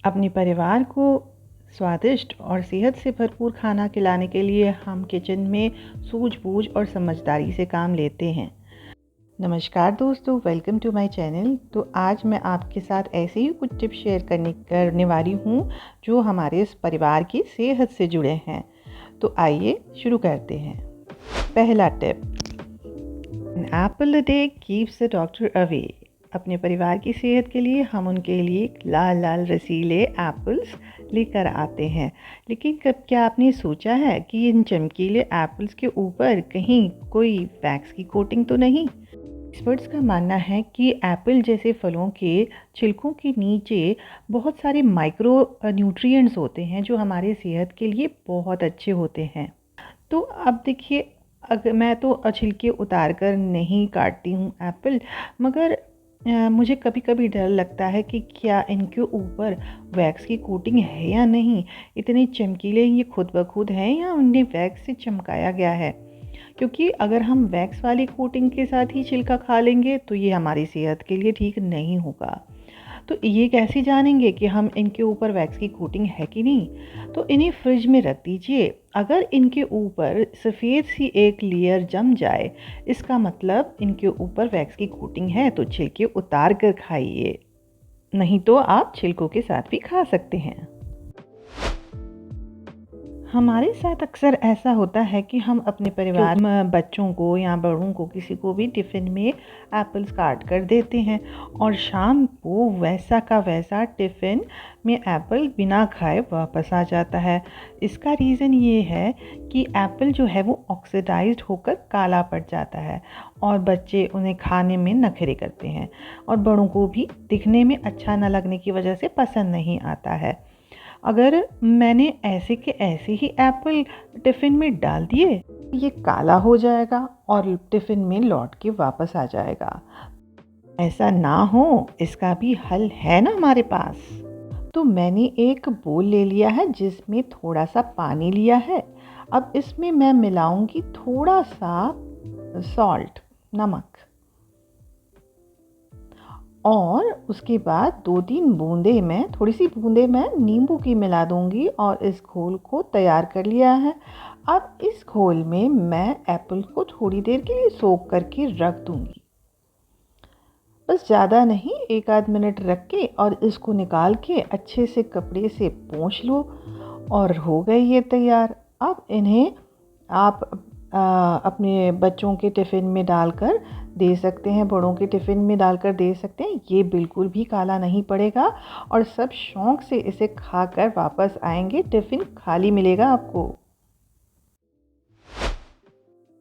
अपने परिवार को स्वादिष्ट और सेहत से भरपूर खाना खिलाने के लिए हम किचन में सूझबूझ और समझदारी से काम लेते हैं। नमस्कार दोस्तों, वेलकम टू माय चैनल। तो आज मैं आपके साथ ऐसे ही कुछ टिप्स शेयर करने वाली हूँ जो हमारे इस परिवार की सेहत से जुड़े हैं। तो आइए शुरू करते हैं। पहला tip, an apple a day keeps the doctor away. अपने परिवार की सेहत के लिए हम उनके लिए लाल लाल रसीले एप्पल्स लेकर आते हैं। लेकिन कब क्या आपने सोचा है कि इन चमकीले एप्पल्स के ऊपर कहीं कोई वैक्स की कोटिंग तो नहीं? एक्सपर्ट्स का मानना है कि एप्पल जैसे फलों के छिलकों के नीचे बहुत सारे माइक्रो न्यूट्रिएंट्स होते हैं जो हमारे सेहत के लिए बहुत अच्छे होते हैं। तो अब देखिए, अगर मैं तो छिलके उतार कर नहीं काटती हूँ एप्पल, मगर मुझे कभी-कभी डर लगता है कि क्या इनके ऊपर वैक्स की कोटिंग है या नहीं। इतने चमकीले ये खुद ब खुद हैं या उन्हें वैक्स से चमकाया गया है? क्योंकि अगर हम वैक्स वाली कोटिंग के साथ ही छिलका खा लेंगे तो ये हमारी सेहत के लिए ठीक नहीं होगा। तो ये कैसे जानेंगे कि हम इनके ऊपर वैक्स की कोटिंग है कि नहीं? तो इन्हें फ्रिज में रख दीजिए। अगर इनके ऊपर सफ़ेद सी एक लेयर जम जाए, इसका मतलब इनके ऊपर वैक्स की कोटिंग है, तो छिलके उतार कर खाइए। नहीं तो आप छिलकों के साथ भी खा सकते हैं। हमारे साथ अक्सर ऐसा होता है कि हम अपने परिवार में बच्चों को या बड़ों को, किसी को भी टिफ़िन में एप्पल्स काट कर देते हैं और शाम को वैसा का वैसा टिफ़िन में एप्पल बिना खाए वापस आ जाता है। इसका रीज़न ये है कि एप्पल जो है वो ऑक्सीडाइज्ड होकर काला पड़ जाता है और बच्चे उन्हें खाने में नखरे करते हैं और बड़ों को भी दिखने में अच्छा न लगने की वजह से पसंद नहीं आता है। अगर मैंने ऐसे के ऐसे ही एप्पल टिफ़िन में डाल दिए, ये काला हो जाएगा और टिफ़िन में लौट के वापस आ जाएगा। ऐसा ना हो, इसका भी हल है ना हमारे पास। तो मैंने एक बोल ले लिया है जिसमें थोड़ा सा पानी लिया है। अब इसमें मैं मिलाऊंगी थोड़ा सा सॉल्ट, नमक, और उसके बाद 2-3 बूंदे मैं थोड़ी सी बूंदे मैं नींबू की मिला दूंगी और इस घोल को तैयार कर लिया है। अब इस घोल में मैं एप्पल को थोड़ी देर के लिए सोक करके रख दूंगी। बस ज़्यादा नहीं, 1-आध मिनट रख के और इसको निकाल के अच्छे से कपड़े से पोंछ लो और हो गई ये तैयार। अब इन्हें आप अपने बच्चों के टिफ़िन में डालकर दे सकते हैं, बड़ों के टिफ़िन में डालकर दे सकते हैं। ये बिल्कुल भी काला नहीं पड़ेगा और सब शौक़ से इसे खाकर वापस आएँगे, टिफ़िन खाली मिलेगा आपको।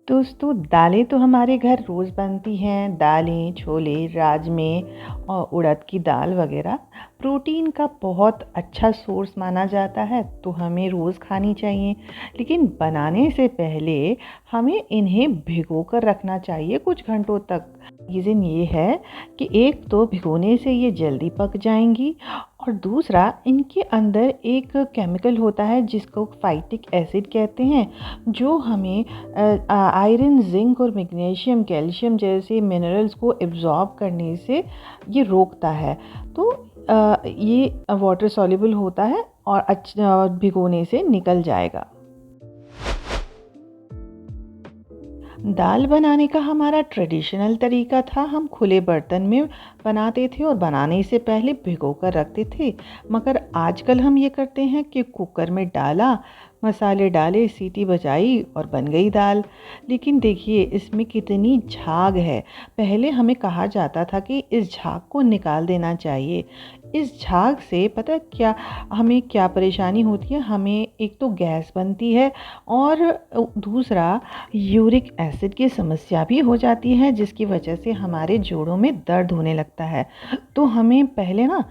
दोस्तों, दालें तो हमारे घर रोज़ बनती हैं। दालें, छोले, राजमे और उड़द की दाल वगैरह प्रोटीन का बहुत अच्छा सोर्स माना जाता है, तो हमें रोज़ खानी चाहिए। लेकिन बनाने से पहले हमें इन्हें भिगो कर रखना चाहिए कुछ घंटों तक। रीज़न ये है कि एक तो भिगोने से ये जल्दी पक जाएंगी और दूसरा इनके अंदर एक केमिकल होता है जिसको फाइटिक एसिड कहते हैं, जो हमें आयरन, जिंक और मैग्नीशियम, कैल्शियम जैसे मिनरल्स को एब्जॉर्ब करने से ये रोकता है। तो ये वाटर सॉल्युबल होता है और अच्छा भिगोने से निकल जाएगा। दाल बनाने का हमारा ट्रेडिशनल तरीका था, हम खुले बर्तन में बनाते थे और बनाने से पहले भिगो कर रखते थे। मगर आजकल हम ये करते हैं कि कुकर में डाला, मसाले डाले, सीटी बजाई और बन गई दाल। लेकिन देखिए इसमें कितनी झाग है। पहले हमें कहा जाता था कि इस झाग को निकाल देना चाहिए। इस झाग से पता है क्या हमें क्या परेशानी होती है? हमें एक तो गैस बनती है और दूसरा यूरिक एसिड की समस्या भी हो जाती है, जिसकी वजह से हमारे जोड़ों में दर्द होने लगता है। तो हमें पहले ना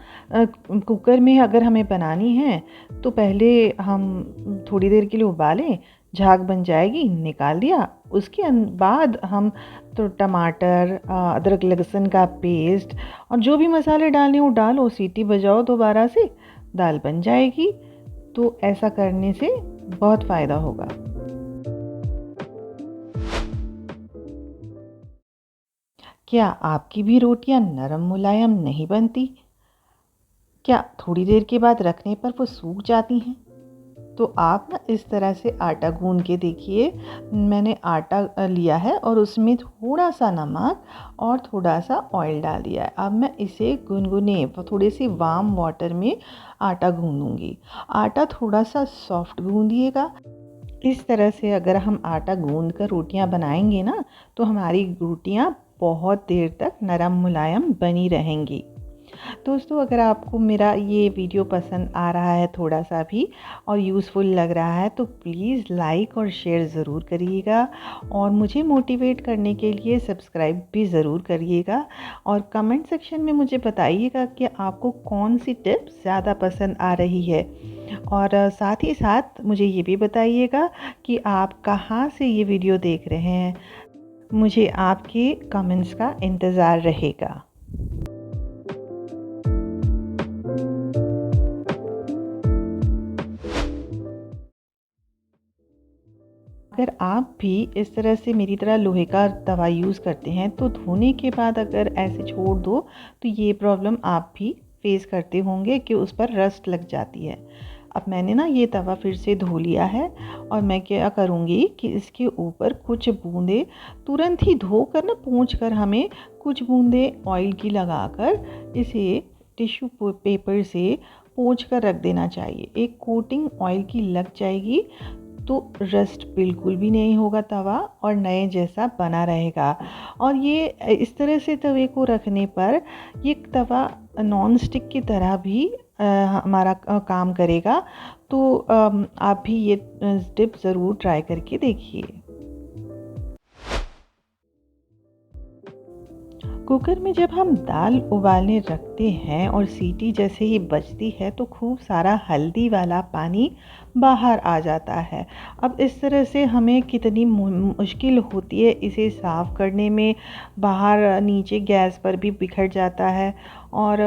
कुकर में अगर हमें बनानी है तो पहले हम थोड़ी देर के लिए उबालें, झाग बन जाएगी, निकाल दिया। उसके बाद हम तो टमाटर, अदरक लहसुन का पेस्ट और जो भी मसाले डालने वो डालो, सीटी बजाओ दोबारा से, दाल बन जाएगी। तो ऐसा करने से बहुत फ़ायदा होगा। क्या आपकी भी रोटियां नरम मुलायम नहीं बनती? क्या थोड़ी देर के बाद रखने पर वो सूख जाती हैं? तो आप ना इस तरह से आटा गूंद के देखिए। मैंने आटा लिया है और उसमें थोड़ा सा नमक और थोड़ा सा ऑयल डाल दिया है। अब मैं इसे गुनगुने थोड़े से वार्म वाटर में आटा गूंदूंगी। आटा थोड़ा सा सॉफ्ट गूंदिएगा। इस तरह से अगर हम आटा गूंद कर रोटियां बनाएंगे ना, तो हमारी रोटियां बहुत देर तक नरम मुलायम बनी रहेंगी। दोस्तों, अगर आपको मेरा ये वीडियो पसंद आ रहा है थोड़ा सा भी और यूज़फुल लग रहा है, तो प्लीज़ लाइक और शेयर ज़रूर करिएगा और मुझे मोटिवेट करने के लिए सब्सक्राइब भी ज़रूर करिएगा। और कमेंट सेक्शन में मुझे बताइएगा कि आपको कौन सी टिप ज़्यादा पसंद आ रही है। और साथ ही साथ मुझे ये भी बताइएगा कि आप कहाँ से ये वीडियो देख रहे हैं। मुझे आपके कमेंट्स का इंतज़ार रहेगा। अगर आप भी इस तरह से मेरी तरह लोहे का तवा यूज़ करते हैं, तो धोने के बाद अगर ऐसे छोड़ दो तो ये प्रॉब्लम आप भी फेस करते होंगे कि उस पर रस्ट लग जाती है। अब मैंने ना ये तवा फिर से धो लिया है और मैं क्या करूँगी कि इसके ऊपर कुछ बूंदे तुरंत ही धोकर ना पोंछ कर हमें कुछ बूंदे ऑयल की लगाकर इसे टिश्यू पेपर से पोंछ कर रख देना चाहिए। एक कोटिंग ऑयल की लग जाएगी तो रस्ट बिल्कुल भी नहीं होगा तवा और नए जैसा बना रहेगा। और ये इस तरह से तवे को रखने पर ये तवा नॉन स्टिक की तरह भी हमारा काम करेगा। तो आप भी ये टिप ज़रूर ट्राई करके देखिए। कुकर में जब हम दाल उबालने रखते हैं और सीटी जैसे ही बजती है, तो खूब सारा हल्दी वाला पानी बाहर आ जाता है। अब इस तरह से हमें कितनी मुश्किल होती है इसे साफ़ करने में। बाहर नीचे गैस पर भी बिखर जाता है और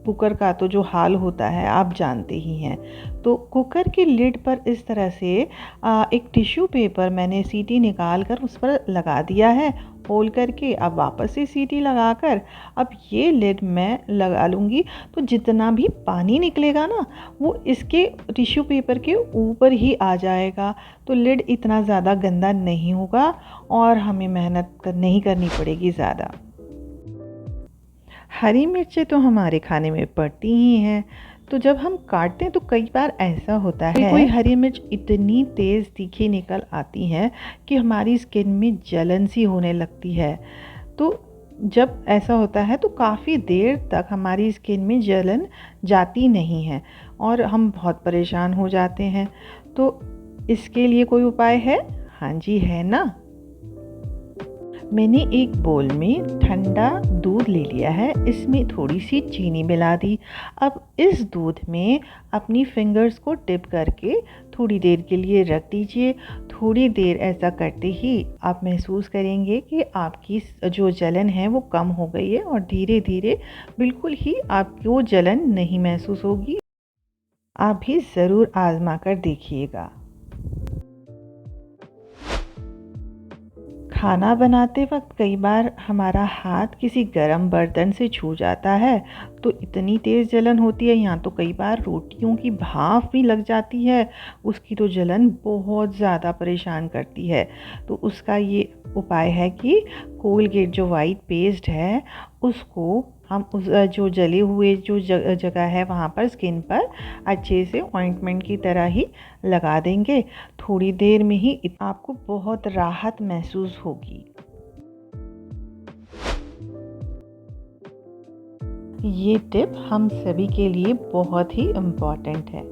कुकर का तो जो हाल होता है आप जानते ही हैं। तो कुकर के लिड पर इस तरह से एक टिश्यू पेपर मैंने सीटी निकाल कर उस पर लगा दिया है होल करके। अब वापस से सीटी लगाकर अब ये लिड मैं लगा लूँगी। तो जितना भी पानी निकलेगा ना, वो इसके टिश्यू पेपर के ऊपर ही आ जाएगा। तो लिड इतना ज़्यादा गंदा नहीं होगा और हमें मेहनत नहीं करनी पड़ेगी ज़्यादा। हरी मिर्चें तो हमारे खाने में पड़ती ही हैं। तो जब हम काटते हैं तो कई बार ऐसा होता है कोई हरी मिर्च इतनी तेज़ तीखी निकल आती है कि हमारी स्किन में जलन सी होने लगती है। तो जब ऐसा होता है तो काफ़ी देर तक हमारी स्किन में जलन जाती नहीं है और हम बहुत परेशान हो जाते हैं। तो इसके लिए कोई उपाय है? हाँ जी, है ना। मैंने एक बोल में ठंडा दूध ले लिया है, इसमें थोड़ी सी चीनी मिला दी। अब इस दूध में अपनी फिंगर्स को डिप करके थोड़ी देर के लिए रख दीजिए। थोड़ी देर ऐसा करते ही आप महसूस करेंगे कि आपकी जो जलन है वो कम हो गई है और धीरे धीरे बिल्कुल ही आपको जलन नहीं महसूस होगी। आप भी ज़रूर आजमा कर देखिएगा। खाना बनाते वक्त कई बार हमारा हाथ किसी गर्म बर्तन से छू जाता है तो इतनी तेज़ जलन होती है। यहाँ तो कई बार रोटियों की भाप भी लग जाती है, उसकी तो जलन बहुत ज़्यादा परेशान करती है। तो उसका ये उपाय है कि कोलगेट जो वाइट पेस्ट है उसको हम उस जो जले हुए जो जगह है वहाँ पर स्किन पर अच्छे से ऑइंटमेंट की तरह ही लगा देंगे। थोड़ी देर में ही आपको बहुत राहत महसूस होगी। ये टिप हम सभी के लिए बहुत ही इम्पॉर्टेंट है।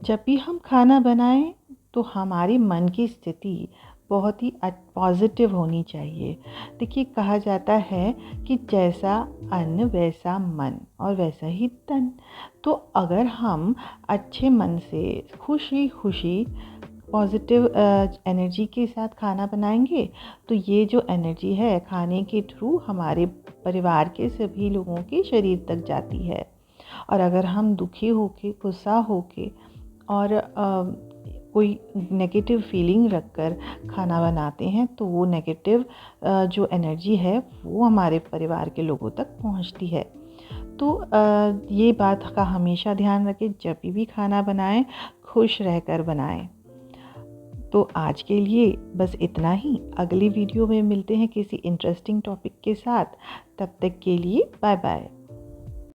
जब भी हम खाना बनाएं तो हमारी मन की स्थिति बहुत ही पॉजिटिव होनी चाहिए। देखिए, कहा जाता है कि जैसा अन्न वैसा मन और वैसा ही तन। तो अगर हम अच्छे मन से खुशी खुशी पॉजिटिव एनर्जी के साथ खाना बनाएंगे तो ये जो एनर्जी है खाने के थ्रू हमारे परिवार के सभी लोगों के शरीर तक जाती है। और अगर हम दुखी होके, गुस्सा होके और कोई नेगेटिव फीलिंग रखकर खाना बनाते हैं तो वो नेगेटिव जो एनर्जी है वो हमारे परिवार के लोगों तक पहुंचती है। तो ये बात का हमेशा ध्यान रखें, जब भी खाना बनाएं खुश रहकर बनाएं। तो आज के लिए बस इतना ही। अगली वीडियो में मिलते हैं किसी इंटरेस्टिंग टॉपिक के साथ। तब तक के लिए बाय बाय।